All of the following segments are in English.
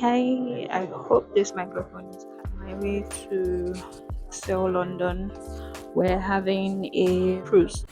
Hi, I hope this microphone is my way to Excel London. We're having a cruise.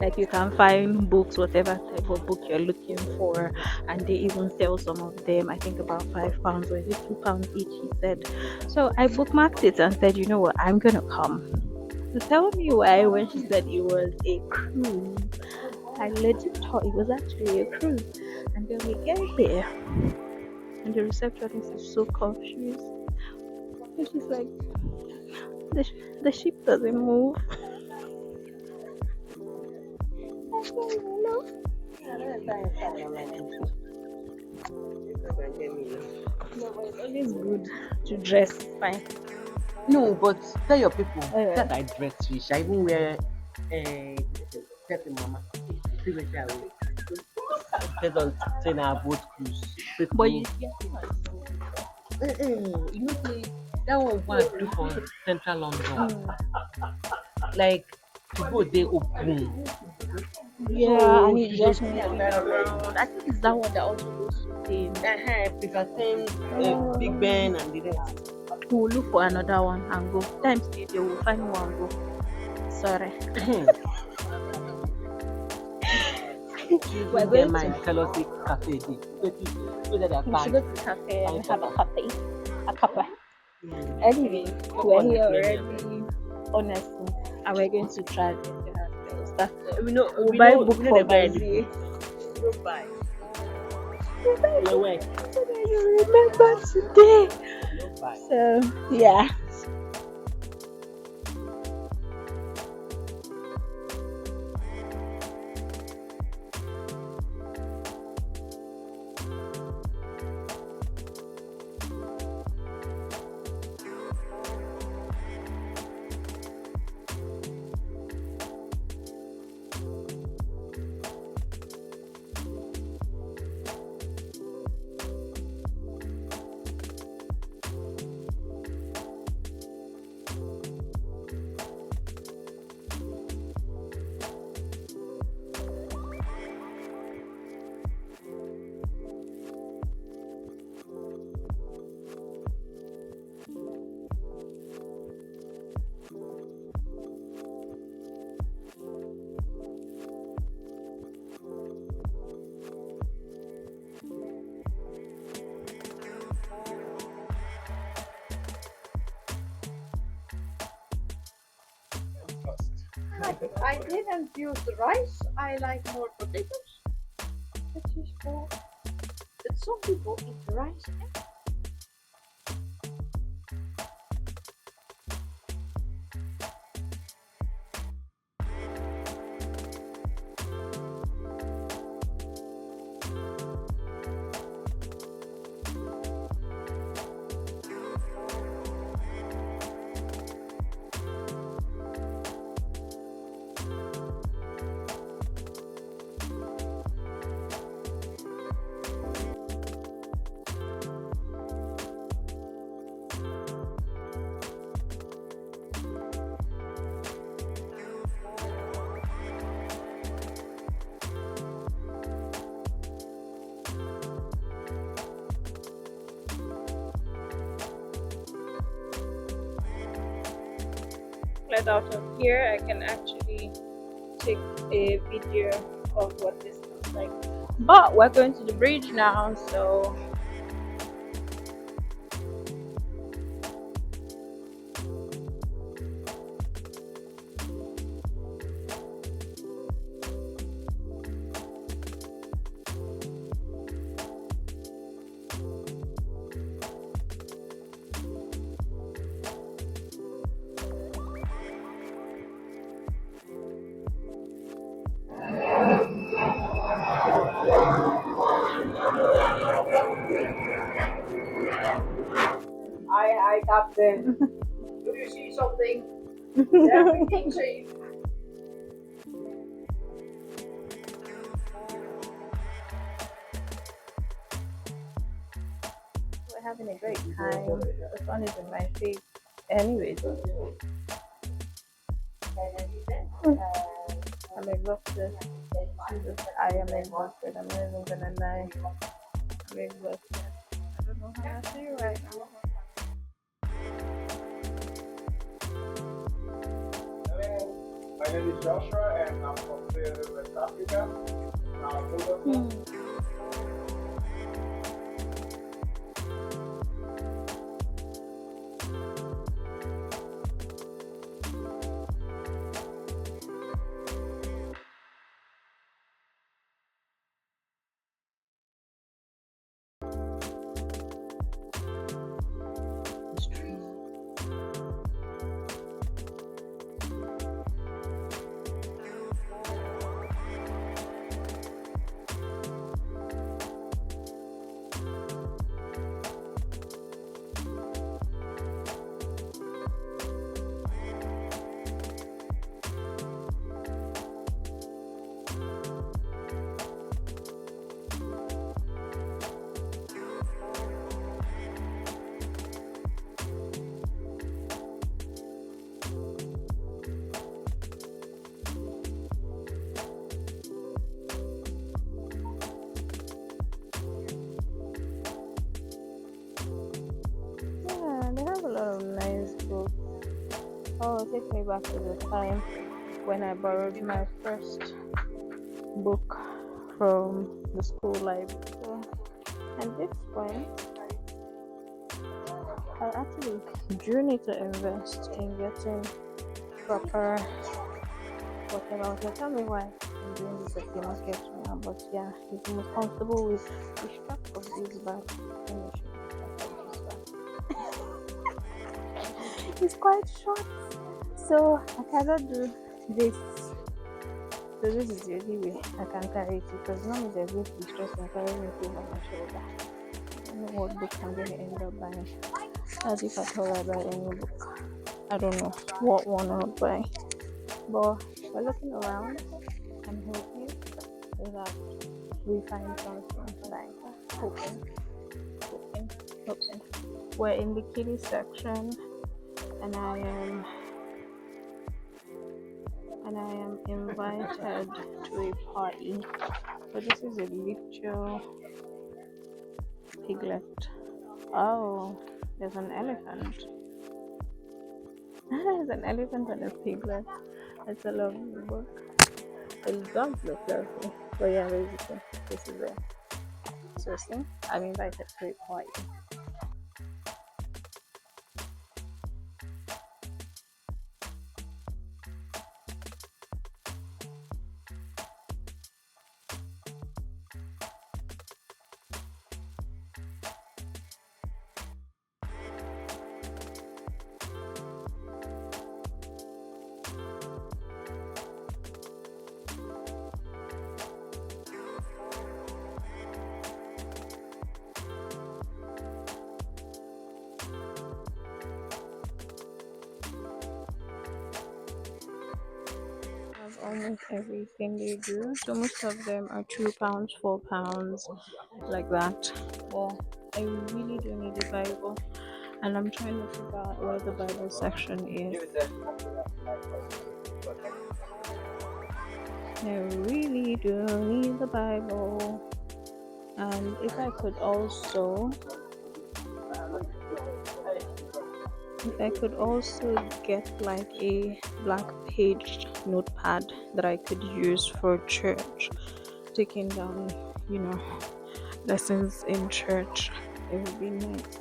Like you can find books, whatever type of book you're looking for, and they even sell some of them. I think about £5 or is it £2 each, he said. So I bookmarked it and said, you know what, I'm gonna come. To tell me why when she said it was a cruise, I legit thought it was actually a cruise. And then we get here and the receptionist is so confused. And she's like, the, the ship doesn't move. I said, no. No, but it's always good to dress fine. No, but tell your people Alright. that I dress rich. I even wear Pepe Mama. See what I wear. Instead of saying I boat cruise. But you get You know, say that one want to do for Central London. Like to go there open. yeah, So and you it's just just moving around. I think it's that one that also goes to Spain. Prefer Big Ben and the rest. We will look for another one and go. Times they will find one and go. Sorry. We're Choosing going them to. and tell us the cafe day. So that We are should bag. go to the cafe and have a coffee. A cuppa. Mm. Anyway, Come we're on, here Lithuania. already. Honestly, and we're going to try the stuff. We know We'll we buy know book we know for they buy any Bazi. book. We don't buy. We'll buy Yeah, book where? so that you remember today. We don't buy. So yeah. I didn't use the rice. I like more potatoes. That is for. But some people eat rice. Let out of here, I can actually take a video of what this looks like. But we're going to the bridge now, so Hi, Captain. Do you see something? Everything safe. we're having a great time. The sun is in my face. Anyways, I'm exhausted. Jesus, I am exhausted. I'm not even gonna lie. I'm exhausted. I don't know how I feel right now. Hello, my name is Joshua and I'm from West Africa. Yeah, they have a lot of nice books. Oh, it takes me back to the time when I borrowed my first book from the school library. So at this point, I actually do need to invest in getting proper whatever. So tell me why I'm doing this at the market now. But yeah, it's the most comfortable with the strap of this bag. Let me show you the strap of this bag. It's quite short, so I cannot do this. So this is the only way I can carry it because normally there's going to be stress in carrying it over my shoulder. I don't know what book I'm going to end up buying. As if at all I buy any book. I don't know what one I'll buy. But we're looking around and hoping that we find something like hoping. We're in the kiddie section and I am invited to a party. So this is a little piglet. Oh, there's an elephant. There's an elephant and a piglet. It's a lovely book. The dogs look lovely. But yeah, basically, this is it. So see, I'm invited to a party. almost everything they do. So most of them are £2, £4, like that. Well, I really do need a Bible, and I'm trying to figure out where the Bible section is. I really do need the Bible, and if I could also get like a black paged notepad that I could use for church, taking down, lessons in church, it would be nice.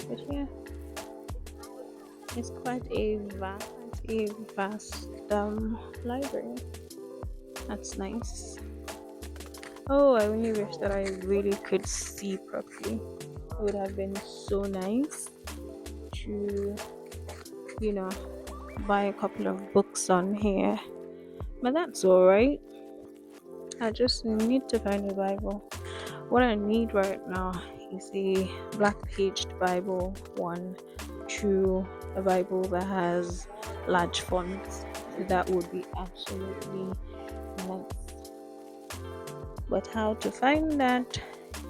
But yeah, it's quite a vast library. That's nice. Oh, I only wish that I really could see properly. It would have been so nice to, buy a couple of books on here. But that's alright. I just need to find a Bible. What I need right now is a black paged Bible, 1, 2, a Bible that has large fonts. That would be absolutely nice. But how to find that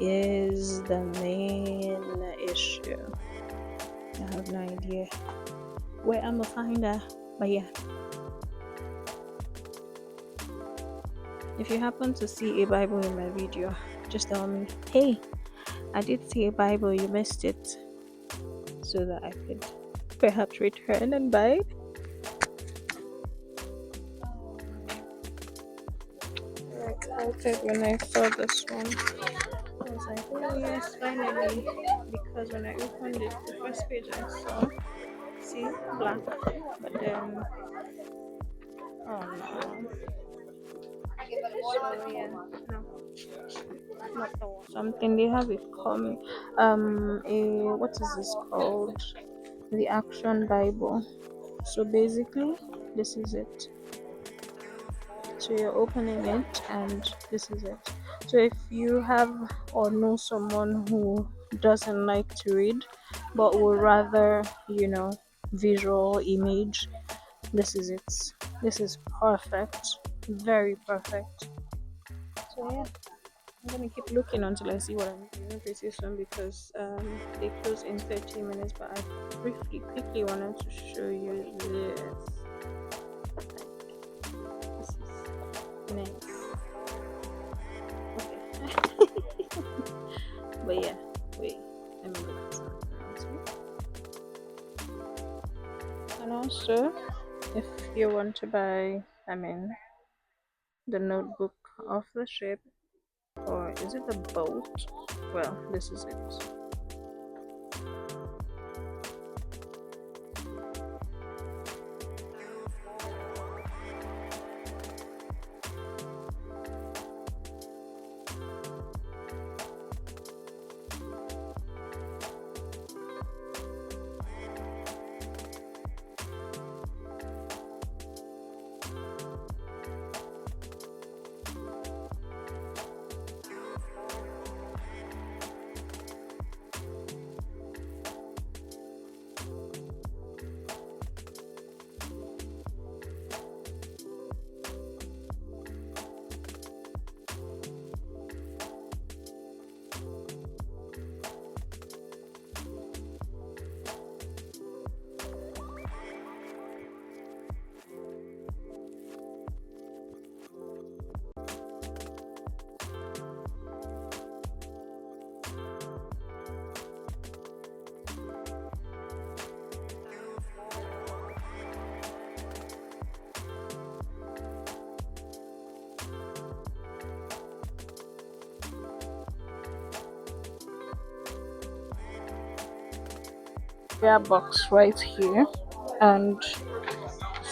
is the main issue. I have no idea where I'm gonna find that. But yeah, if you happen to see a Bible in my video, just tell me, hey, I did see a Bible, you missed it, so that I could perhaps return and buy it. I excited when I saw this one. I was like, oh yes, finally. Because when I opened it, the first page I saw, see, black. But then, oh no. So yeah, no. Not the one. Something they have it coming. What is this called? The Action Bible. So basically, this is it. So you're opening it, and this is it. So if you have or know someone who doesn't like to read but would rather, visual image, this is it. This is perfect. Very perfect. So yeah, I'm gonna keep looking until I see what I'm doing pretty soon, because they close in 30 minutes. But I quickly wanted to show you this. This is nice. Okay. But yeah, wait. Let me look at something else. And also, if you want to buy, the notebook of the ship, or is it the boat? Well, this is it. Prayer box right here, and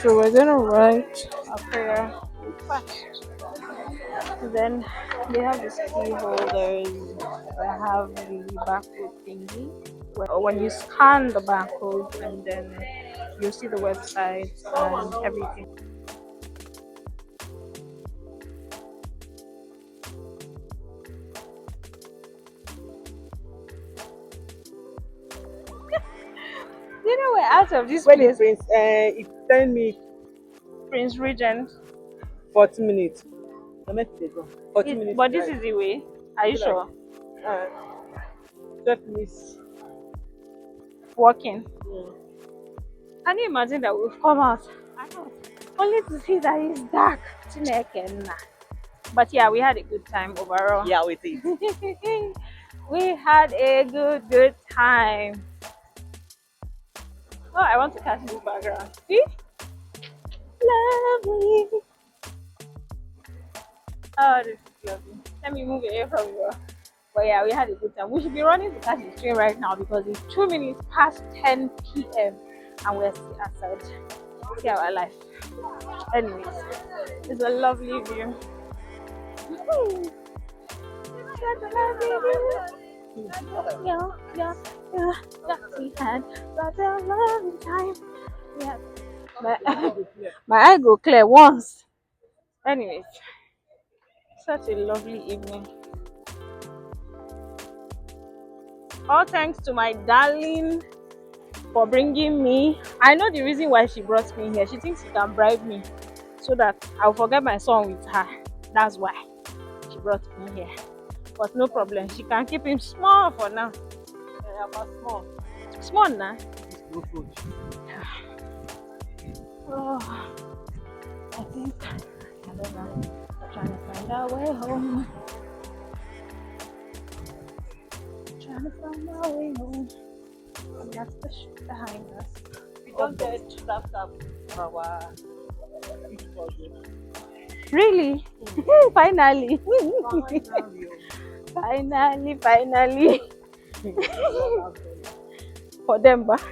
so we're gonna write a prayer request. Then they have these key holders that have the barcode thingy. When you scan the barcode, and then you see the website and everything. You know, we're out of this When place. Prince, if you tell me Prince Regent. 40 minutes. I meant to go. 40 minutes. But this drive. is the way. Are you Like, sure? 12 minutes. Walking. Mm. Can you imagine that we've come out only to see that it's dark? Chineke nna. But yeah, we had a good time overall. Yeah, with it. We had a good time. Oh, I want to catch this background. See? Lovely. Oh, this is lovely. Let me move away from you. But yeah, we had a good time. We should be running to catch the train right now because it's 2 minutes past 10 p.m. and we're still outside. See our life. Anyways, it's a lovely view. Such a lovely view. Yeah. We had such a lovely time. Yeah. My eye go clear once. Anyways, such a lovely evening. All thanks to my darling for bringing me. I know the reason why she brought me here. She thinks she can bribe me so that I'll forget my son with her. That's why she brought me here. But no problem. She can keep him small for now. Yeah, but small. Small now. It's no food. Oh, I think I don't know. I'm trying to find our way home. Trying to find our way home. And that's the shit behind us. We don't get tap our beach body. Really? Finally. Finally. For them, but